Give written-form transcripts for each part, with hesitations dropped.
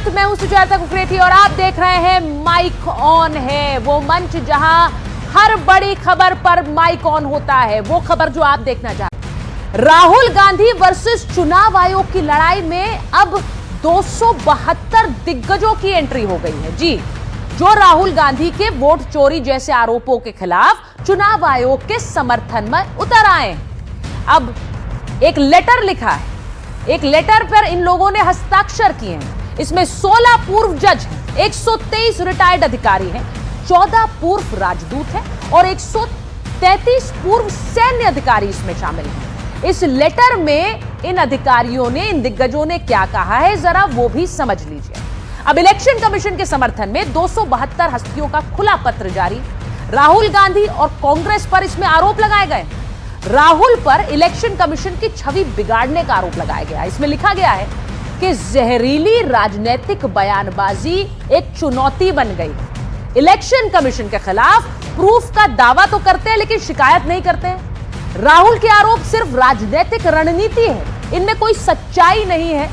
स्वागत, मैं हूं सुजाता कुकरेती और आप देख रहे हैं माइक ऑन है, वो मंच जहां हर बड़ी खबर पर माइक ऑन होता है। वो खबर जो आप देखना चाहते हैं, राहुल गांधी वर्सेस चुनाव आयोग की लड़ाई में अब 272 दिग्गजों की एंट्री हो गई है। जी, जो राहुल गांधी के वोट चोरी जैसे आरोपों के खिलाफ चुनाव आयोग के समर्थन में उतर आए। अब एक लेटर लिखा है, एक लेटर पर इन लोगों ने हस्ताक्षर किए हैं। इसमें 16 पूर्व जज हैं, 123 रिटायर्ड अधिकारी हैं, 14 पूर्व राजदूत हैं और 133 पूर्व सैन्य अधिकारी इसमें शामिल हैं। इस लेटर में इन अधिकारियों ने, इन दिग्गजों ने क्या कहा है, जरा वो भी समझ लीजिए। अब इलेक्शन कमीशन के समर्थन में 272 हस्तियों का खुला पत्र जारी। राहुल गांधी और कांग्रेस पर इसमें आरोप लगाए गए। राहुल पर इलेक्शन कमीशन की छवि बिगाड़ने का आरोप लगाया गया। इसमें लिखा गया है कि जहरीली राजनीतिक बयानबाजी एक चुनौती बन गई। इलेक्शन कमीशन के खिलाफ प्रूफ का दावा तो करते हैं लेकिन शिकायत नहीं करते हैं। राहुल के आरोप सिर्फ राजनीतिक रणनीति है, इनमें कोई सच्चाई नहीं है।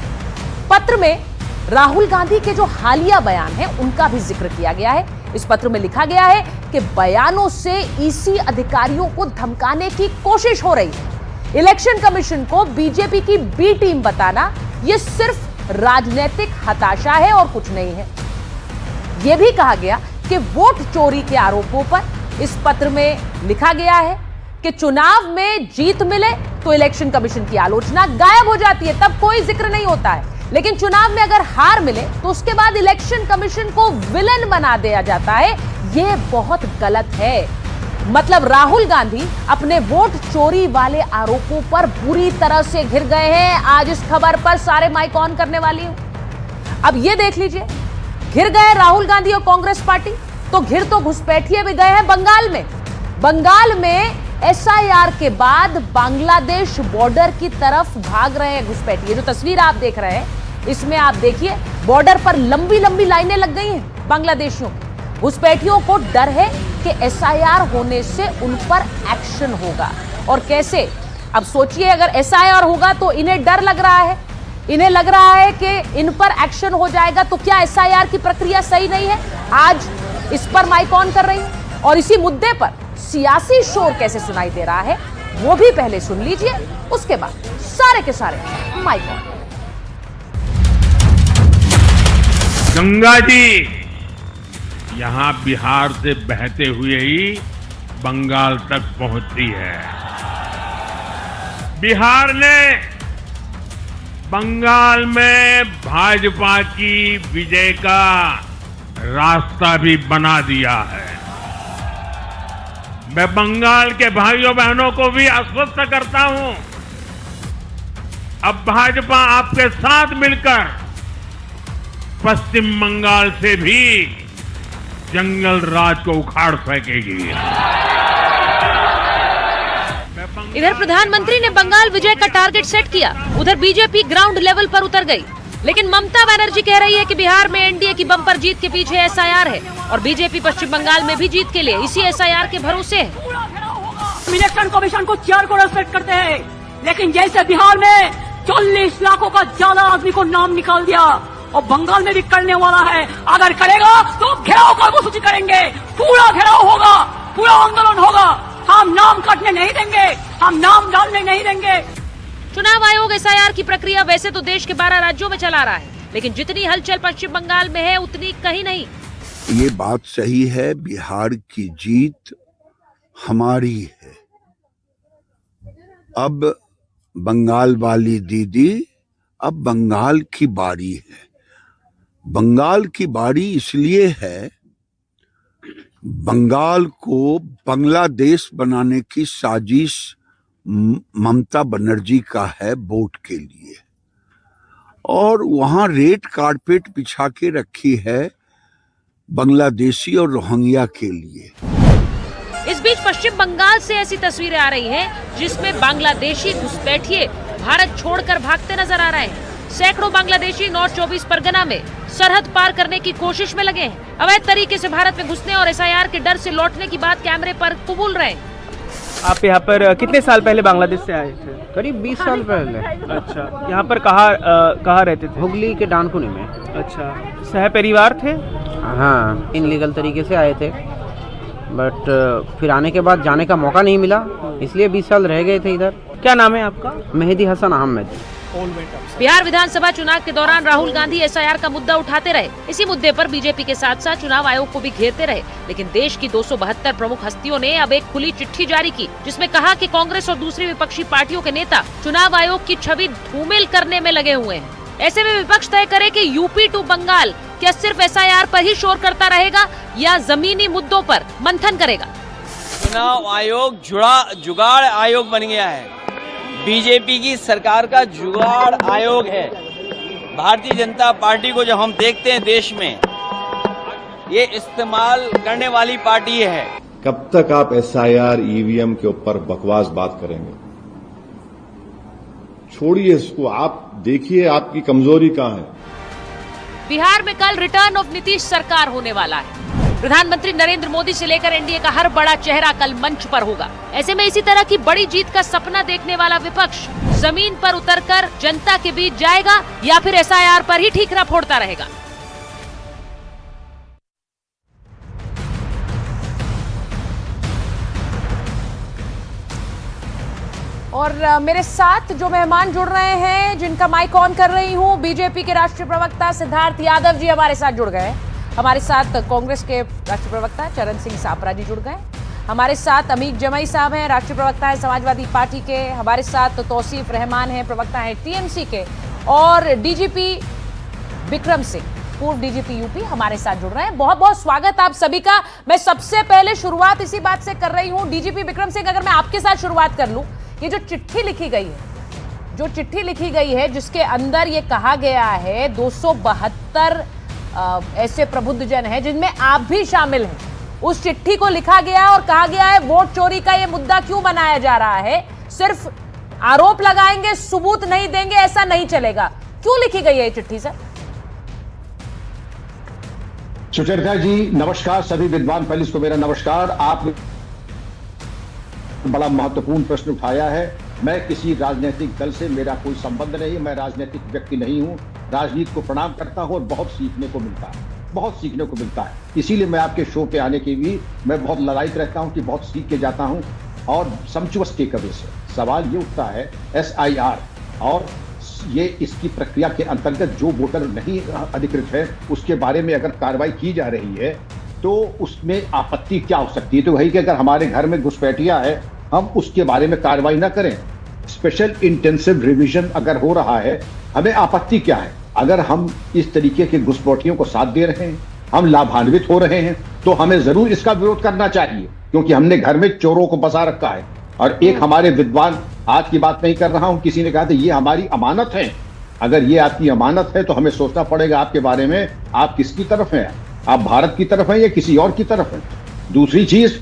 पत्र में राहुल गांधी के जो हालिया बयान हैं उनका भी जिक्र किया गया है। इस पत्र में लिखा गया है कि बयानों से ईसी अधिकारियों को धमकाने की कोशिश हो रही है। इलेक्शन कमीशन को बीजेपी की बी टीम बताना यह सिर्फ राजनीतिक हताशा है और कुछ नहीं है। यह भी कहा गया कि वोट चोरी के आरोपों पर इस पत्र में लिखा गया है कि चुनाव में जीत मिले तो इलेक्शन कमीशन की आलोचना गायब हो जाती है, तब कोई जिक्र नहीं होता है। लेकिन चुनाव में अगर हार मिले तो उसके बाद इलेक्शन कमीशन को विलन बना दिया जाता है। यह बहुत गलत है। मतलब राहुल गांधी अपने वोट चोरी वाले आरोपों पर बुरी तरह से घिर गए हैं। आज इस खबर पर सारे माइक ऑन करने वाली हूं। अब यह देख लीजिए, घिर गए राहुल गांधी और कांग्रेस पार्टी, तो घिर तो घुसपैठिए भी गए हैं बंगाल में। बंगाल में एसआईआर के बाद बांग्लादेश बॉर्डर की तरफ भाग रहे हैं घुसपैठिए। जो तस्वीर आप देख रहे हैं इसमें आप देखिए, बॉर्डर पर लंबी लंबी लाइनें लग गई हैं बांग्लादेशियों की। घुसपैठियों को डर है कि एसआईआर होने से उन पर एक्शन होगा। और कैसे? अब सोचिए, अगर एसआईआर होगा तो इन्हें डर लग रहा है, इन्हें लग रहा है कि इन पर एक्शन हो जाएगा। तो क्या एसआईआर की प्रक्रिया सही नहीं है? आज इस पर माइक ऑन कर रही हूं और इसी मुद्दे पर सियासी शोर कैसे सुनाई दे रहा है वो भी पहले सुन लीजिए, उसके बाद सारे के सारे माइक ऑन। गंगा जी यहां बिहार से बहते हुए ही बंगाल तक पहुंचती है। बिहार ने बंगाल में भाजपा की विजय का रास्ता भी बना दिया है। मैं बंगाल के भाइयों बहनों को भी आश्वस्त करता हूं, अब भाजपा आपके साथ मिलकर पश्चिम बंगाल से भी जंगल राज को उखाड़ फेंकेगी। इधर प्रधानमंत्री ने बंगाल विजय का टारगेट सेट किया, उधर बीजेपी ग्राउंड लेवल पर उतर गई। लेकिन ममता बनर्जी कह रही है कि बिहार में एनडीए की बम्पर जीत के पीछे एसआईआर है और बीजेपी पश्चिम बंगाल में भी जीत के लिए इसी एसआईआर के भरोसे है। इलेक्शन कमीशन को चेयर को रेस्पेक्ट करते हैं, लेकिन जैसे बिहार में 40 लाखों का ज्यादा आदमी को नाम निकाल दिया और बंगाल में भी करने वाला है। अगर करेगा तो घेराव कर्मसूची करेंगे, पूरा घेराव होगा, पूरा आंदोलन होगा। हम नाम काटने नहीं देंगे, हम नाम डालने नहीं देंगे। चुनाव आयोग एसआईआर की प्रक्रिया वैसे तो देश के 12 राज्यों में चला रहा है, लेकिन जितनी हलचल पश्चिम बंगाल में है उतनी कहीं नहीं। ये बात सही है, बिहार की जीत हमारी है। अब बंगाल वाली दीदी, अब बंगाल की बारी है। बंगाल की बारी इसलिए है, बंगाल को बांग्लादेश बनाने की साजिश ममता बनर्जी का है वोट के लिए, और वहां रेड कारपेट बिछा के रखी है बांग्लादेशी और रोहिंग्या के लिए। इस बीच पश्चिम बंगाल से ऐसी तस्वीरें आ रही हैं जिसमें बांग्लादेशी घुसपैठिए भारत छोड़कर भागते नजर आ रहे हैं। सैकड़ों बांग्लादेशी नॉर्थ 24 परगना में सरहद पार करने की कोशिश में लगे हैं। अवैध तरीके से भारत में घुसने और एसआईआर के डर से लौटने की बात कैमरे पर कबूल रहे हैं। आप यहाँ पर कितने साल पहले बांग्लादेश से आए थे? करीब 20 साल पहले। अच्छा, यहाँ पर कहाँ रहते थे? हुगली के डानकुनी में। अच्छा, सह परिवार थे? हाँ, इनलीगल तरीके से आए थे, बट फिर आने के बाद जाने का मौका नहीं मिला, इसलिए 20 साल रह गए थे इधर। क्या नाम है आपका? मेहदी हसन अहमद। बिहार विधानसभा चुनाव के दौरान राहुल गांधी एसआईआर का मुद्दा उठाते रहे। इसी मुद्दे पर बीजेपी के साथ साथ चुनाव आयोग को भी घेरते रहे, लेकिन देश की 272 प्रमुख हस्तियों ने अब एक खुली चिट्ठी जारी की, जिसमें कहा कि कांग्रेस और दूसरी विपक्षी पार्टियों के नेता चुनाव आयोग की छवि धूमिल करने में लगे हुए हैं। ऐसे में विपक्ष तय करे कि यूपी टू बंगाल क्या सिर्फ एसआईआर पर ही शोर करता रहेगा या जमीनी मुद्दों पर मंथन करेगा। चुनाव आयोग जुगाड़ आयोग बन गया है, बीजेपी की सरकार का जुगाड़ आयोग है। भारतीय जनता पार्टी को जब हम देखते हैं देश में, ये इस्तेमाल करने वाली पार्टी है। कब तक आप एसआईआर ईवीएम के ऊपर बकवास बात करेंगे? छोड़िए इसको, आप देखिए आपकी कमजोरी कहां है। बिहार में कल रिटर्न ऑफ नीतीश सरकार होने वाला है। प्रधानमंत्री नरेंद्र मोदी से लेकर एनडीए का हर बड़ा चेहरा कल मंच पर होगा। ऐसे में इसी तरह की बड़ी जीत का सपना देखने वाला विपक्ष जमीन पर उतरकर जनता के बीच जाएगा या फिर एसआईआर पर ही ठीकरा फोड़ता रहेगा। और मेरे साथ जो मेहमान जुड़ रहे हैं, जिनका माइक ऑन कर रही हूं, बीजेपी के राष्ट्रीय प्रवक्ता सिद्धार्थ यादव जी हमारे साथ जुड़ गए। हमारे साथ कांग्रेस के राष्ट्रीय प्रवक्ता चरण सिंह सापरा जी जुड़ गए। हमारे साथ अमीक जमई साहब हैं, राष्ट्रीय प्रवक्ता है समाजवादी पार्टी के। हमारे साथ तौसीफ रहमान हैं, प्रवक्ता हैं टीएमसी के। और डीजीपी विक्रम सिंह, पूर्व डीजीपी यूपी, हमारे साथ जुड़ रहे हैं। बहुत बहुत स्वागत आप सभी का। मैं सबसे पहले शुरुआत इसी बात से कर रही हूं, डीजीपी विक्रम सिंह, अगर मैं आपके साथ शुरुआत कर लूं, ये जो चिट्ठी लिखी गई है, जिसके अंदर ये कहा गया है 272 ऐसे प्रबुद्धजन हैं जिनमें आप भी शामिल हैं, उस चिट्ठी को लिखा गया और कहा गया है वोट चोरी का ये मुद्दा क्यों बनाया जा रहा है, सिर्फ आरोप लगाएंगे, सबूत नहीं देंगे, ऐसा नहीं चलेगा। क्यों लिखी गई है ये चिट्ठी सर? सुचरिता जी नमस्कार, सभी विद्वान पैनलिस्ट को मेरा नमस्कार। आपने बड़ा महत्वपूर्ण प्रश्न उठाया है। मैं किसी राजनीतिक दल से मेरा कोई संबंध नहीं, मैं राजनीतिक व्यक्ति नहीं हूं। राजनीति को प्रणाम करता हूं और बहुत सीखने को मिलता है, इसीलिए मैं आपके शो पे आने के लिए मैं बहुत ललायित रहता हूं कि बहुत सीख के जाता हूं। और सम्पचुअस टेकअवे से सवाल ये उठता है एसआईआर और ये इसकी प्रक्रिया के अंतर्गत जो वोटर नहीं अधिकृत है उसके बारे में अगर कार्रवाई की जा रही है तो उसमें आपत्ति क्या हो सकती है? तो वही कि अगर हमारे घर में घुसपैठिया है, हम उसके बारे में कार्रवाई ना करें। स्पेशल इंटेंसिव रिवीजन अगर हो रहा है, हमें आपत्ति क्या है? अगर हम इस तरीके के घुसपैठियों को साथ दे रहे हैं, हम लाभान्वित हो रहे हैं, तो हमें जरूर इसका विरोध करना चाहिए, क्योंकि हमने घर में चोरों को बसा रखा है। और एक हमारे विद्वान, आज की बात नहीं कर रहा हूं, किसी ने कहा था ये हमारी अमानत है। अगर ये आपकी अमानत है तो हमें सोचना पड़ेगा आपके बारे में, आप किसकी तरफ हैं? आप भारत की तरफ हैं या किसी और की तरफ हैं? दूसरी चीज,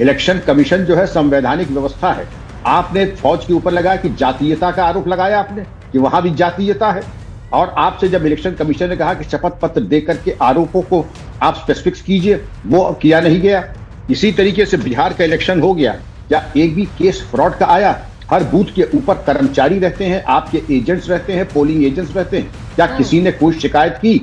इलेक्शन कमीशन जो है संवैधानिक व्यवस्था है। आपने फौज के ऊपर लगाया कि जातीयता का आरोप लगाया आपने कि वहां भी जातीयता है, और आपसे जब इलेक्शन कमीशन ने कहा कि शपथ पत्र देकर के आरोपों को आप स्पेसिफिक्स कीजिए, वो किया नहीं गया। इसी तरीके से बिहार का इलेक्शन हो गया, क्या एक भी केस फ्रॉड का आया? हर बूथ के ऊपर कर्मचारी रहते हैं, आपके एजेंट्स रहते हैं, पोलिंग एजेंट्स रहते हैं, क्या किसी ने कोई शिकायत की?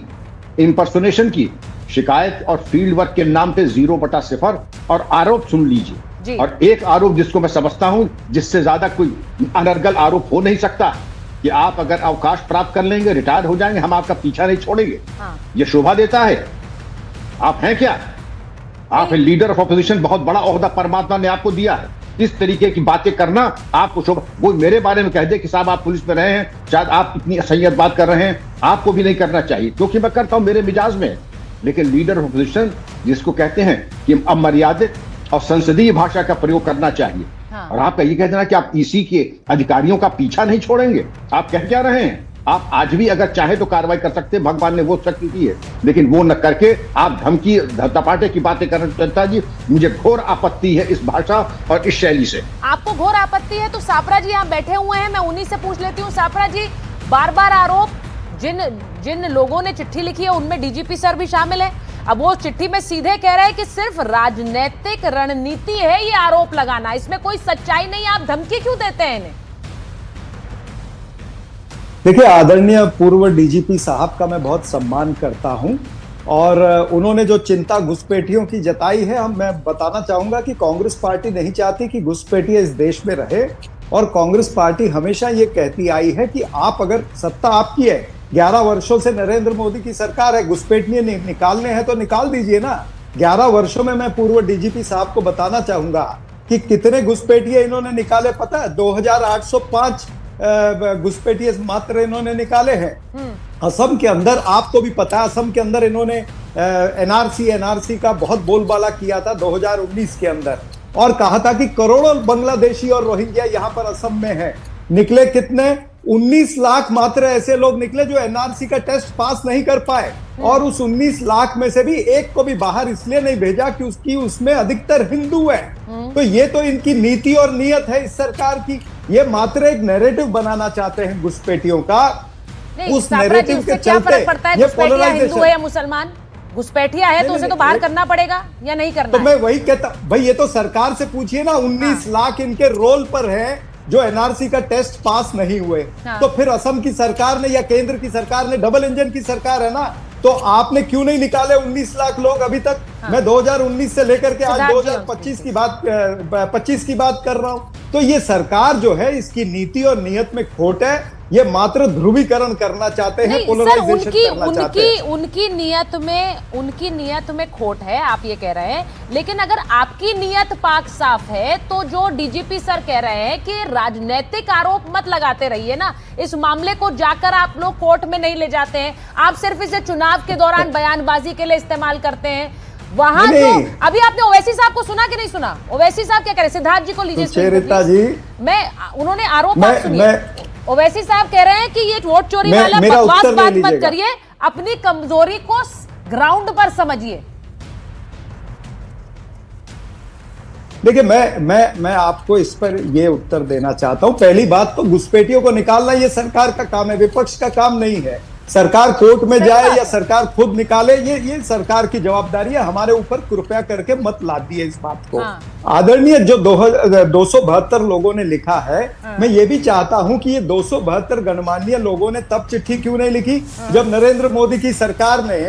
इम्पर्सोनेशन की शिकायत और फील्ड वर्क के नाम पे 0/0 और आरोप सुन लीजिए। और एक आरोप जिसको मैं समझता हूं, जिससे ज्यादा कोई अनर्गल आरोप हो नहीं सकता, कि आप अगर अवकाश प्राप्त कर लेंगे, रिटायर हो जाएंगे, हम आपका पीछा नहीं छोड़ेंगे। ये शोभा देता है? आप हैं क्या? आप लीडर ऑफ अपोजिशन, बहुत बड़ा ओहदा परमात्मा ने आपको दिया है। इस तरीके की बातें करना आपको शोभा? वो मेरे बारे में कह दे कि साहब आप पुलिस में रहे हैं, शायद आप इतनी असह्यत बात कर रहे हैं, आपको भी नहीं करना चाहिए, क्योंकि मैं करता हूं, मेरे मिजाज में। लेकिन लीडर ऑफ अपोजिशन जिसको कहते हैं कि अमर्यादित और संसदीय भाषा का प्रयोग करना चाहिए। और आप ये कह देना कि आप ईसी के अधिकारियों का पीछा नहीं छोड़ेंगे, आप कह क्या रहे हैं? आप आज भी अगर चाहे तो कार्रवाई कर सकते हैं, भगवान ने वो शक्ति दी है, लेकिन वो न करके आप धमकी धपाटे की बातें कर रहे हैं। जनता जी, मुझे घोर आपत्ति है इस भाषा और इस शैली से। आपको घोर आपत्ति है तो सापरा जी यहाँ बैठे हुए हैं, मैं उन्हीं से पूछ लेती हूँ। सापरा जी, बार बार आरोप, जिन लोगों ने चिट्ठी लिखी है उनमें डीजीपी सर भी शामिल है। अब वो चिट्ठी में सीधे कह रहे हैं कि सिर्फ राजनीतिक रणनीति है ये आरोप लगाना, इसमें कोई सच्चाई नहीं, आप धमकी क्यों देते हैं इन्हें? देखिए, आदरणीय पूर्व डीजीपी साहब का मैं बहुत सम्मान करता हूं और उन्होंने जो चिंता घुसपैठियों की जताई है, मैं बताना चाहूंगा कि कांग्रेस पार्टी नहीं चाहती कि घुसपैठिया इस देश में रहे और कांग्रेस पार्टी हमेशा ये कहती आई है कि आप अगर सत्ता आपकी है, 11 वर्षों से नरेंद्र मोदी की सरकार है, घुसपैठिए निकालने हैं तो निकाल दीजिए ना। 11 वर्षों में मैं पूर्व डीजीपी साहब को बताना चाहूंगा कि कितने घुसपैठिए इन्होंने निकाले पता है? 2805 घुसपैठिए मात्र इन्होंने निकाले हैं। असम के अंदर आपको भी पता है, असम के अंदर इन्होंने एनआरसी का बहुत बोलबाला किया था 2019 के अंदर और कहा था कि करोड़ों बांग्लादेशी और रोहिंग्या यहां पर असम में है। निकले कितने? 19 लाख मात्र ऐसे लोग निकले जो एनआरसी का टेस्ट पास नहीं कर पाए और उस 19 लाख में से भी एक को भी बाहर इसलिए नहीं भेजा कि उसमें अधिकतर हिंदू है। तो ये तो इनकी नीति और नियत है इस सरकार की। ये मात्र एक नैरेटिव बनाना चाहते हैं घुसपैठियों का। उस नैरेटिव के क्या फर्क चलते पड़ता है ये घुसपैठिया हिंदू है पोलराइजेशन। या मुसलमान? घुसपैठिया है तो उसे तो बाहर करना पड़ेगा या नहीं करना तो है? मैं वही कहता भाई, ये तो सरकार से पूछिए ना। 19 लाख इनके रोल पर है जो एनआरसी का टेस्ट पास नहीं हुए। तो फिर असम की सरकार ने या केंद्र की सरकार ने, डबल इंजन की सरकार है ना, तो आपने क्यों नहीं निकाले 19 लाख लोग अभी तक? मैं 2019 से लेकर के आज 2025 की बात कर रहा हूं। तो ये सरकार जो है, इसकी नीति और नियत में खोट है। ये मात्र ध्रुवीकरण करना चाहते हैं, पोलराइजेशन करना चाहते हैं। उनकी नियत में खोट है, आप ये कह रहे हैं। लेकिन अगर आपकी नियत पाक साफ है तो जो डीजीपी सर कह रहे हैं कि राजनीतिक आरोप मत लगाते रहिए ना, इस मामले को जाकर आप लोग कोर्ट में नहीं ले जाते हैं, आप सिर्फ इसे चुनाव के दौरान बयानबाजी के लिए इस्तेमाल करते हैं। वहां जो अभी आपने ओवैसी साहब को सुना कि नहीं सुना? ओवैसी साहब क्या कह रहे हैं? सिद्धार्थ जी को लीजिए सुचेरिता जी। उन्होंने आरोप सुनिए। ओवैसी साहब कह रहे हैं कि ये वोट चोरी वाला बकवास बात मत करिए, अपनी कमजोरी को ग्राउंड पर समझिए। देखिए, मैं आपको इस पर ये उत्तर देना चाहता हूं। पहली बात तो घुसपैठियों को निकालना ये सरकार का काम है, विपक्ष का काम नहीं है। सरकार कोर्ट में जाए या सरकार खुद निकाले, ये सरकार की जवाबदारी है। हमारे ऊपर कृपया करके मत लादिए इस बात को। आदरणीय जो 272 लोगों ने लिखा है, मैं ये भी चाहता हूं कि ये 272 गणमान्य लोगों ने तब चिट्ठी क्यों नहीं लिखी जब नरेंद्र मोदी की सरकार ने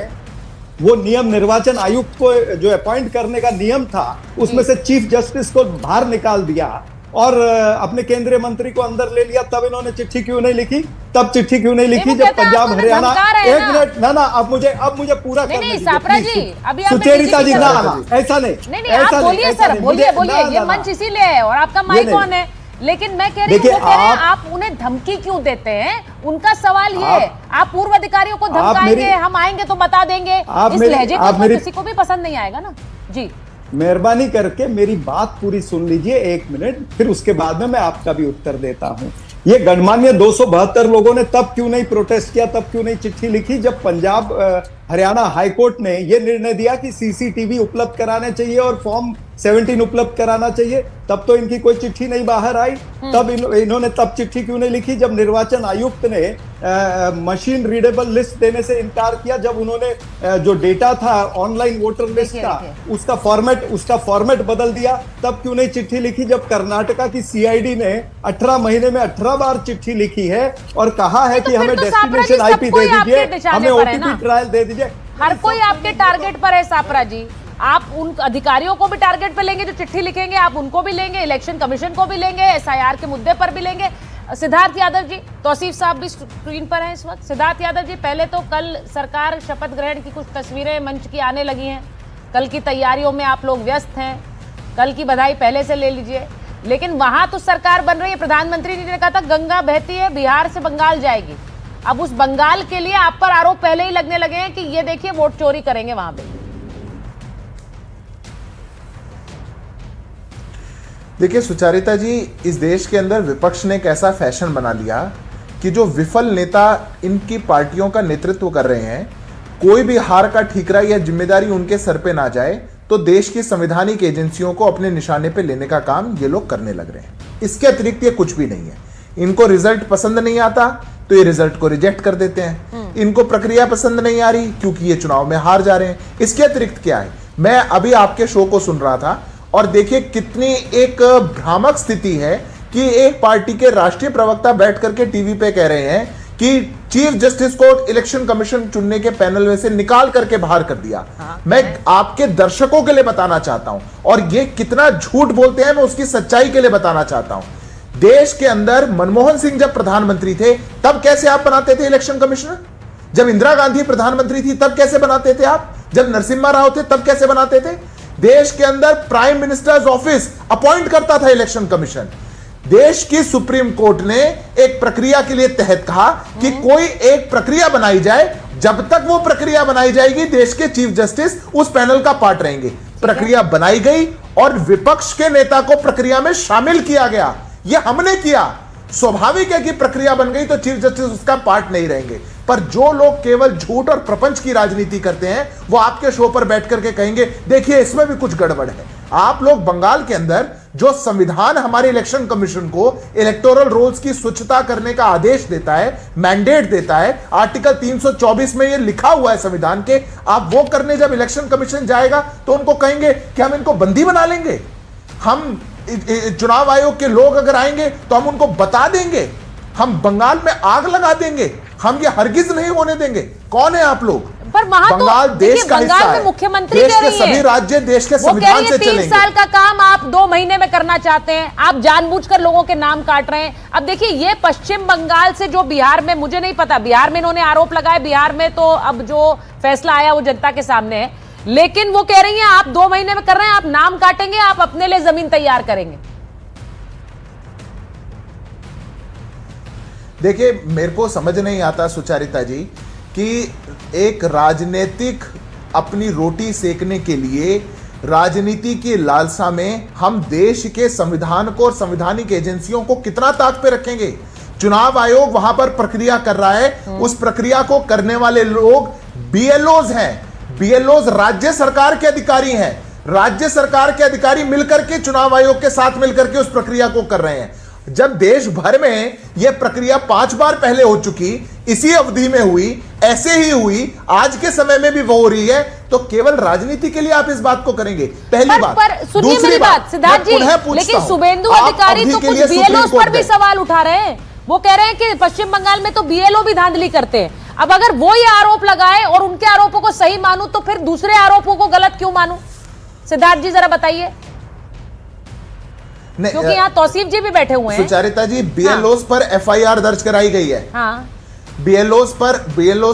वो नियम, निर्वाचन आयुक्त को जो अपॉइंट करने का नियम था, उसमें से चीफ जस्टिस को बाहर निकाल दिया और अपने केंद्रीय मंत्री को अंदर ले लिया। तब इन्होंने चिट्ठी क्यों नहीं लिखी? तब चिट्ठी क्यों नहीं लिखी जब पंजाब, हरियाणा, एक मिनट ना, अब मुझे पूरा करने दीजिए। सुचेरिता जी, ना ऐसा नहीं, आप बोलिए सर, बोलिए। ये मंच इसीलिए है और आपका माइक ऑन है। लेकिन मैं कह रही हूँ, आप उन्हें धमकी क्यों देते हैं? उनका सवाल ये है, आप पूर्व अधिकारियों को धमकाएंगे, हम आएंगे तो बता देंगे, इस लहजे को तो किसी को भी पसंद नहीं आएगा ना जी। मेहरबानी करके मेरी बात पूरी सुन लीजिए 1 मिनट, फिर उसके बाद में मैं आपका भी उत्तर देता हूं। ये गणमान्य 272 लोगों ने तब क्यों नहीं प्रोटेस्ट किया, तब क्यों नहीं चिट्ठी लिखी जब पंजाब हरियाणा हाईकोर्ट ने यह निर्णय दिया कि सीसीटीवी उपलब्ध कराने चाहिए और फॉर्म 17 उपलब्ध कराना चाहिए? तब तो इनकी कोई चिट्ठी नहीं बाहर आई। तब इन्होंने तब चिट्ठी क्यों नहीं लिखी जब निर्वाचन आयुक्त ने मशीन रीडेबल लिस्ट देने से इनकार किया, जब उन्होंने जो डेटा था ऑनलाइन वोटर लिस्ट का, उसका फॉर्मेट बदल दिया? तब क्यों नहीं चिट्ठी लिखी जब कर्नाटका की सीआईडी ने 18 महीने में 18 बार चिट्ठी लिखी है और कहा है कि हमें डेस्टिनेशन आईपी दे दीजिए, हमें ओटीपी ट्रायल दे दीजिए? हर कोई आपके टारगेट पर है सापरा जी। आप उन अधिकारियों को भी टारगेट पे लेंगे जो चिट्ठी लिखेंगे, आप उनको भी लेंगे, इलेक्शन कमीशन को भी लेंगे, एसआईआर के मुद्दे पर भी लेंगे। सिद्धार्थ यादव जी, तौसीफ साहब भी स्क्रीन पर हैं इस वक्त। सिद्धार्थ यादव जी, पहले तो कल सरकार शपथ ग्रहण की कुछ तस्वीरें मंच की आने लगी हैं, कल की तैयारियों में आप लोग व्यस्त हैं, कल की बधाई पहले से ले लीजिए। लेकिन वहां तो सरकार बन रही है, प्रधानमंत्री जी ने कहा था गंगा बहती है बिहार से बंगाल जाएगी। अब उस बंगाल के लिए आप पर आरोप पहले ही लगने लगे हैं कि ये देखिए वोट चोरी करेंगे वहां पे। देखिए सुचारिता जी, इस देश के अंदर विपक्ष ने एक ऐसा फैशन बना लिया कि जो विफल नेता इनकी पार्टियों का नेतृत्व कर रहे हैं, कोई भी हार का ठीकरा या जिम्मेदारी उनके सर पे ना जाए तो देश की संवैधानिक एजेंसियों को अपने निशाने पे लेने का काम ये लोग करने लग रहे हैं। इसके अतिरिक्त ये कुछ भी नहीं है। इनको रिजल्ट पसंद नहीं आता तो ये रिजल्ट को रिजेक्ट कर देते हैं। इनको प्रक्रिया पसंद नहीं आ रही क्योंकि ये चुनाव में हार जा रहे हैं। इसके अतिरिक्त क्या है? मैं अभी आपके शो को सुन रहा था और देखिए कितनी एक भ्रामक स्थिति है कि एक पार्टी के राष्ट्रीय प्रवक्ता बैठ करके टीवी पे कह रहे हैं कि कि चीफ जस्टिस को इलेक्शन कमीशन चुनने के पैनल में से निकाल करके बाहर कर दिया। मैं आपके दर्शकों के लिए बताना चाहता हूं, और ये कितना झूठ बोलते हैं मैं उसकी सच्चाई के लिए बताना चाहता हूं। देश के अंदर मनमोहन सिंह जब प्रधानमंत्री थे तब कैसे आप बनाते थे इलेक्शन कमिश्नर? जब इंदिरा गांधी प्रधानमंत्री थी तब कैसे बनाते थे आप? जब नरसिम्हा राव थे तब कैसे बनाते थे? देश के अंदर प्राइम मिनिस्टर्स ऑफिस अपॉइंट करता था इलेक्शन कमीशन। देश की सुप्रीम कोर्ट ने एक प्रक्रिया के लिए तहत कहा कि कोई एक प्रक्रिया बनाई जाए, जब तक वो प्रक्रिया बनाई जाएगी देश के चीफ जस्टिस उस पैनल का पार्ट रहेंगे। प्रक्रिया बनाई गई और विपक्ष के नेता को प्रक्रिया में शामिल किया गया। यह हमने किया। स्वाभाविक है कि प्रक्रिया बन गई तो चीफ जस्टिस उसका पार्ट नहीं रहेंगे। पर जो लोग केवल झूठ और प्रपंच की राजनीति करते हैं वो आपके शो पर बैठ करके कहेंगे देखिए इसमें भी कुछ गड़बड़ है। आप लोग बंगाल के अंदर जो संविधान हमारे इलेक्शन कमीशन को इलेक्टोरल रोल्स की स्वच्छता करने का आदेश देता है, मैंडेट देता है, आर्टिकल 324 में ये लिखा हुआ है संविधान के, आप वो करने जब इलेक्शन कमीशन जाएगा तो उनको कहेंगे कि हम इनको बंदी बना लेंगे। हम चुनाव आयोग के लोग अगर आएंगे तो हम उनको बता देंगे, हम बंगाल में आग लगा देंगे, हम ये हरगिज नहीं होने देंगे। कौन है आप लोग? पर वहां बंगाल तो देश का हिस्सा है। मुख्यमंत्री देश कह के रही है, सभी राज्य देश के संविधान से चलेंगे। 3 साल का काम आप 2 महीने में करना चाहते हैं। आप जानबूझकर लोगों के नाम काट रहे हैं। अब देखिए ये पश्चिम बंगाल से जो बिहार में, मुझे नहीं पता, बिहार में इन्होंने आरोप लगाए, बिहार में तो अब जो फैसला आया वो जनता के सामने है, लेकिन वो कह रही है आप 2 महीने में कर रहे हैं, आप नाम काटेंगे, आप अपने लिए जमीन तैयार करेंगे। देखिए मेरे को समझ नहीं आता सुचारिता जी कि एक राजनीतिक अपनी रोटी सेकने के लिए राजनीति की लालसा में हम देश के संविधान को और संवैधानिक एजेंसियों को कितना ताक पे रखेंगे। चुनाव आयोग वहां पर प्रक्रिया कर रहा है, उस प्रक्रिया को करने वाले लोग बीएलओज हैं। बीएलओज राज्य सरकार के अधिकारी हैं। राज्य सरकार के अधिकारी मिलकर के चुनाव आयोग के साथ मिलकर के उस प्रक्रिया को कर रहे हैं। जब देश भर में यह प्रक्रिया 5 बार पहले हो चुकी, इसी अवधि में हुई, ऐसे ही हुई, आज के समय में भी वो हो रही है, तो केवल राजनीति के लिए आप इस बात को करेंगे? पहली बात। सुनिए मेरी बात सिद्धार्थ जी, लेकिन शुभेंदु अधिकारी तो कुछ बीएलओ पर भी सवाल उठा रहे हैं। वो कह रहे हैं कि पश्चिम बंगाल में तो बीएलओ भी धांधली करते हैं। अब अगर वो ये आरोप लगाए और उनके आरोपों को सही मानूं तो फिर दूसरे आरोपों को गलत क्यों मानूं? सिद्धार्थ जी जरा बताइए, क्योंकि यहाँ तौसीफ जी भी बैठे हुए हैं। सुचारिता जी, बीएलओस पर एफआईआर दर्ज कराई गई है। हाँ। बीएलओस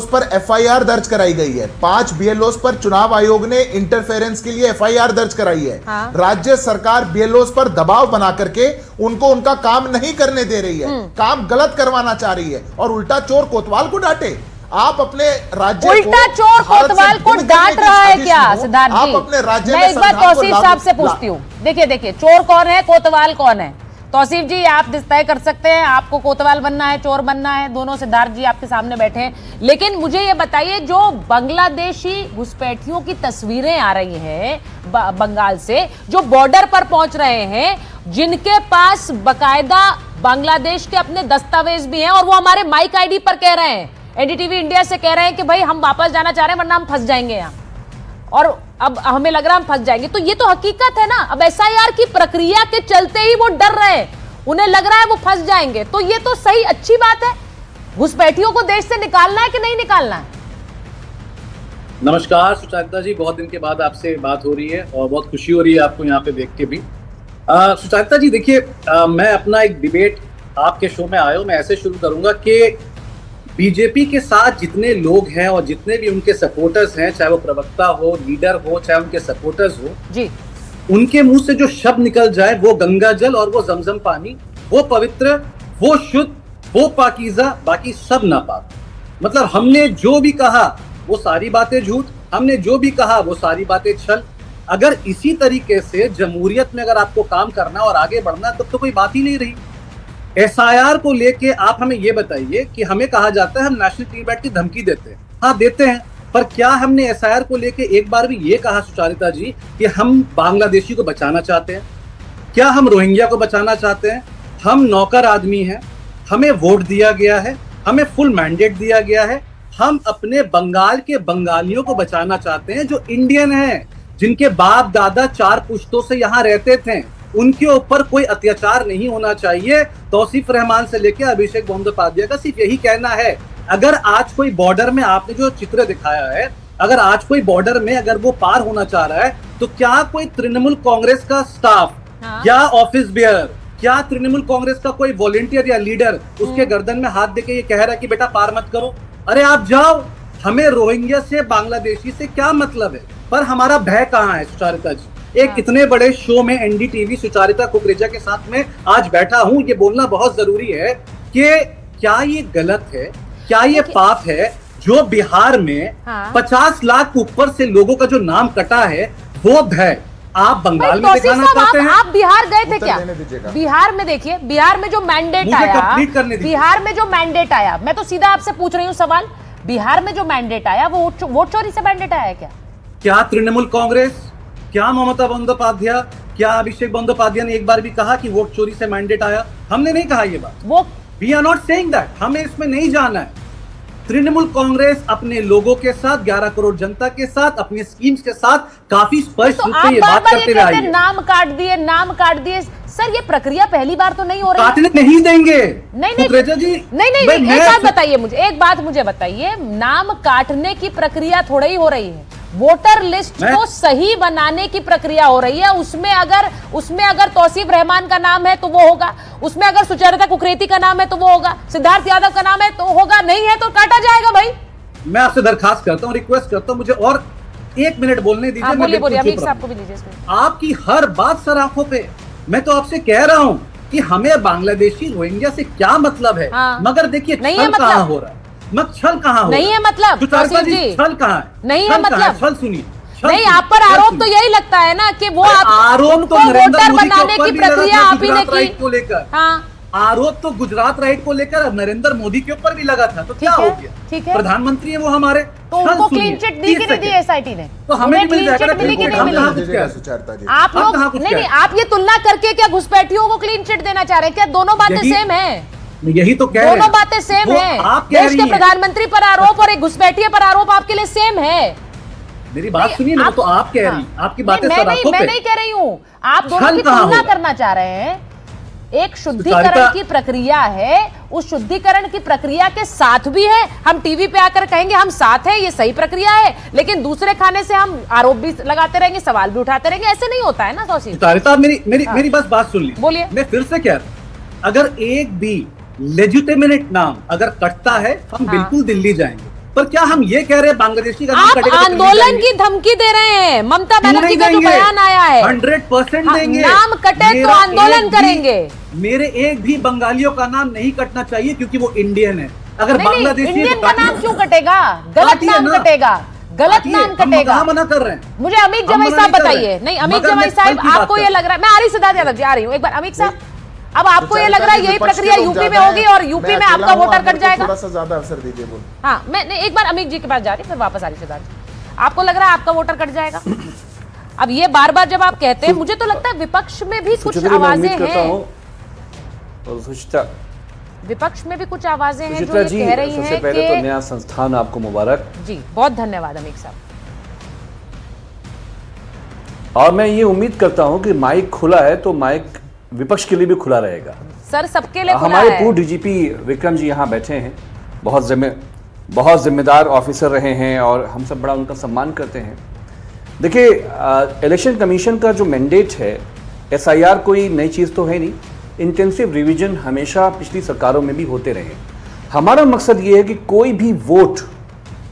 पर एफआईआर दर्ज कराई गई है। 5 बीएलओस पर चुनाव आयोग ने इंटरफेरेंस के लिए एफआईआर दर्ज कराई है। हाँ। राज्य सरकार बीएलओस पर दबाव बना करके उनको उनका काम नहीं करने दे रही है, काम गलत करवाना चाह रही है, और उल्टा चोर कोतवाल को डांटे। आप अपने राज्य उल्टा चोर कोतवाल को डांट रहा है क्या सिद्धार्थ जी? आप अपने राज्य मैं एक बार तौसीफ साहब से पूछती हूँ। देखिए चोर कौन है, कोतवाल कौन है? तौसीफ जी आप तय कर सकते हैं, आपको कोतवाल बनना है, चोर बनना है, दोनों। सिद्धार्थ जी आपके सामने बैठे हैं, लेकिन मुझे ये बताइए, जो बांग्लादेशी घुसपैठियों की तस्वीरें आ रही हैं बंगाल से, जो बॉर्डर पर पहुंच रहे हैं, जिनके पास बकायदा बांग्लादेश के अपने दस्तावेज भी हैं, और वो हमारे माइक आईडी पर कह रहे हैं, एनडीटीवी इंडिया से कह रहे हैं कि भाई हम वापस जाना चाह रहे हैं वरना हम फंस जाएंगे यहाँ, और अब हमें लग रहा है हम फंस जाएंगे। तो ये तो हकीकत है ना। अब एसआईआर की प्रक्रिया के चलते ही वो डर रहे हैं, उन्हें लग रहा है वो फंस जाएंगे, तो ये तो सही अच्छी बात है। घुसपैठियों को देश से निकालना है कि नहीं निकालना है? नमस्कार सुचारिता जी, बहुत दिन के बाद आपसे बात हो रही है और बहुत खुशी हो रही है आपको यहाँ पे देख के भी। सुचारिता जी देखिए, मैं अपना एक डिबेट आपके शो में आया हूँ, मैं ऐसे शुरू करूंगा कि बीजेपी के साथ जितने लोग हैं और जितने भी उनके सपोर्टर्स हैं, चाहे वो प्रवक्ता हो, लीडर हो, चाहे उनके सपोर्टर्स हो जी, उनके मुंह से जो शब्द निकल जाए वो गंगा जल और वो जमजम पानी, वो पवित्र, वो शुद्ध, वो पाकीज़ा, बाकी सब नापाक। मतलब हमने जो भी कहा वो सारी बातें झूठ, हमने जो भी कहा वो सारी बातें छल। अगर इसी तरीके से जमहूरियत में अगर आपको काम करना और आगे बढ़ना तब तो कोई बात ही नहीं रही। एसआईआर को लेके आप हमें ये बताइए कि हमें कहा जाता है हम नेशनल टीम बैठ की धमकी देते हैं। हाँ देते हैं, पर क्या हमने एसआईआर को लेके एक बार भी ये कहा सुचारिता जी कि हम बांग्लादेशी को बचाना चाहते हैं? क्या हम रोहिंग्या को बचाना चाहते हैं? हम नौकर आदमी हैं, हमें वोट दिया गया है, हमें फुल मैंडेट दिया गया है, हम अपने बंगाल के बंगालियों को बचाना चाहते हैं जो इंडियन हैं, जिनके बाप दादा 4 पुश्तों से यहाँ रहते थे, उनके ऊपर कोई अत्याचार नहीं होना चाहिए। तौसीफ रहमान से लेकर अभिषेक बंदोपाध्याय का सिर्फ यही कहना है। अगर आज कोई बॉर्डर में आपने जो चित्र दिखाया है, अगर आज कोई बॉर्डर में अगर वो पार होना चाह रहा है, तो क्या कोई तृणमूल कांग्रेस का स्टाफ या ऑफिस बेयर, क्या तृणमूल कांग्रेस का कोई वॉलंटियर या लीडर उसके गर्दन में हाथ देके ये कह रहा है कि बेटा पार मत करो? अरे आप जाओ, हमें रोहिंग्या से, बांग्लादेशी से क्या मतलब है? पर हमारा भय कहाँ है सुचारिता जी? एक इतने बड़े शो में एनडीटीवी सुचारिता कुकरेजा के साथ में आज बैठा हूं, ये बोलना बहुत जरूरी है कि क्या ये गलत है, क्या ये पाप है जो बिहार में 50 लाख ऊपर से लोगों का जो नाम कटा है वो भय आप बंगाल में दिखाना चाहते हैं? आप बिहार गए थे क्या? बिहार में देखिए, बिहार में जो मैंडेट आया, बिहार में जो मैंडेट आया, मैं तो सीधा आपसे पूछ रही हूँ सवाल, बिहार में जो मैंडेट आया वो वोट चोरी से मैंडेट आया क्या? क्या तृणमूल कांग्रेस, क्या ममता बंदोपाध्याय, क्या अभिषेक बंदोपाध्याय ने एक बार भी कहा कि वोट चोरी से मैंडेट आया? हमने नहीं कहा ये बात। We are not saying that, हमें इसमें नहीं जाना है। तृणमूल कांग्रेस अपने लोगों के साथ, 11 करोड़ जनता के साथ, अपने स्कीम्स के साथ काफी स्पष्ट रूप से ये बात करते रहे हैं। नाम काट दिए, नाम काट दिए। सर ये प्रक्रिया पहली बार तो नहीं हो रही है। काटने नहीं देंगे। नहीं जी, नहीं, एक बात बताइए मुझे, एक बात मुझे बताइए, नाम काटने की प्रक्रिया थोड़ा ही हो रही है, वोटर लिस्ट को सही बनाने की प्रक्रिया हो रही है। उसमें अगर तौसीफ रहमान का नाम है तो वो होगा, उसमें अगर सुचारिता कुकरेती का नाम है तो वो होगा, सिद्धार्थ यादव का नाम है तो होगा, नहीं है तो काटा जाएगा। भाई मैं आपसे दरखास्त करता हूँ, रिक्वेस्ट करता हूँ, मुझे और 1 मिनट बोलने दीजिए। बोलिए, अमीर साहब को भी दीजिए। आपकी हर बात सर आंखों पे, मैं तो आपसे कह रहा हूँ कि हमें बांग्लादेशी रोहिंग्या से क्या मतलब है, मगर देखिए छल कहाँ हो रहा है, छल कहाँ हो नहीं है मतलब, छल कहाँ है? नहीं है मतलब, छल सुनिए। नहीं, आप पर आरोप तो यही लगता है ना कि वो आरोप तो वोटर बनाने की प्रक्रिया आप ही ने की को लेकर। आरोप तो गुजरात राइट को लेकर नरेंद्र मोदी के ऊपर भी लगा था, तो क्या हो गया? ठीक है, प्रधानमंत्री है वो हमारे, तो उनको क्लीन चिट दी कि नहीं दी एसआईटी ने? तो हमें मिल जाएगा। आप लोग नहीं, आप ये तुलना करके क्या घुसपैठियों को क्लीन चिट देना चाह रहे हैं क्या? दोनों बातें सेम है, यही तो कह रहे हैं, दोनों बातें सेम है। देश के प्रधानमंत्री पर आरोप और एक घुसपैठिए पर आरोप आपके लिए सेम है। मेरी बात सुनिए ना, तो आप कह रही, आपकी बातें मैं नहीं कह रही हूँ, आप दोनों की तुलना करना चाह रहे हैं। एक शुद्धिकरण की प्रक्रिया है, उस शुद्धिकरण की प्रक्रिया के साथ भी है, हम टीवी पे आकर कहेंगे हम साथ हैं, ये सही प्रक्रिया है, लेकिन दूसरे खाने से हम आरोप भी लगाते रहेंगे, सवाल भी उठाते रहेंगे, ऐसे नहीं होता है ना। तौसीफ मेरी बात सुन ली, बोलिए। मैं फिर से कह रहा हूं, अगर एक भी लेजिटिमेट नाम अगर कटता है, हम बिल्कुल दिल्ली जाएंगे, पर क्या हम ये कह रहे हैं बांग्लादेशी का नाम कटेगा? आप आंदोलन की धमकी दे रहे हैं। ममता बनर्जी का जो बयान आया है, 100% देंगे। नाम कटे तो आंदोलन करेंगे। मेरे एक भी बंगालियों का नाम नहीं कटना चाहिए, क्योंकि वो इंडियन है। अगर बांग्लादेशी इंडियन का नाम क्यों कटेगा? गलत नाम कटेगा, गलत नाम कटेगा। मना कर रहे हैं। मुझे अमित जवाई साहब बताइए। नहीं, अमित जवाई साहब, आपको ये लग रहा है, मैं आ रही सिद्धार्थ यादव जी, आ रही हूँ एक बार। अमित साहब, अब आपको ये लग रहा है यही प्रक्रिया यूपी में होगी और यूपी में आपका वोटर कट जाएगा? थोड़ा सा ज्यादा अवसर दीजिए। हाँ, मैं एक बार अमित जी के पास जा रही, फिर वापस आ रही सिद्धार्थ जी। आपको लग रहा है आपका वोटर कट जाएगा? अब ये बार बार जब आप कहते हैं, मुझे तो लगता है विपक्ष में भी कुछ आवाजें हैं, विपक्ष में भी कुछ आवाजें हैं जो ये कह रही हैं कि तो नया संस्थान आपको मुबारक जी। बहुत धन्यवाद अमित साहब। और मैं ये उम्मीद करता हूं कि माइक खुला है तो माइक विपक्ष के लिए भी खुला रहेगा। सर सबके लिए खुला हमारे है। पूर्व डीजीपी विक्रम जी यहाँ बैठे हैं, बहुत जिम्मेदार ऑफिसर रहे हैं और हम सब बड़ा उनका सम्मान करते हैं। देखिए, इलेक्शन कमीशन का जो मैंडेट है, एसआईआर कोई नई चीज़ तो है नहीं, इंटेंसिव रिवीजन हमेशा पिछली सरकारों में भी होते रहे। हमारा मकसद ये है कि कोई भी वोट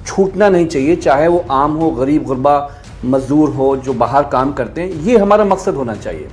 छूटना नहीं चाहिए, चाहे वो आम हो, गरीब गुरबा, मजदूर हो, जो बाहर काम करते हैं, ये हमारा मकसद होना चाहिए।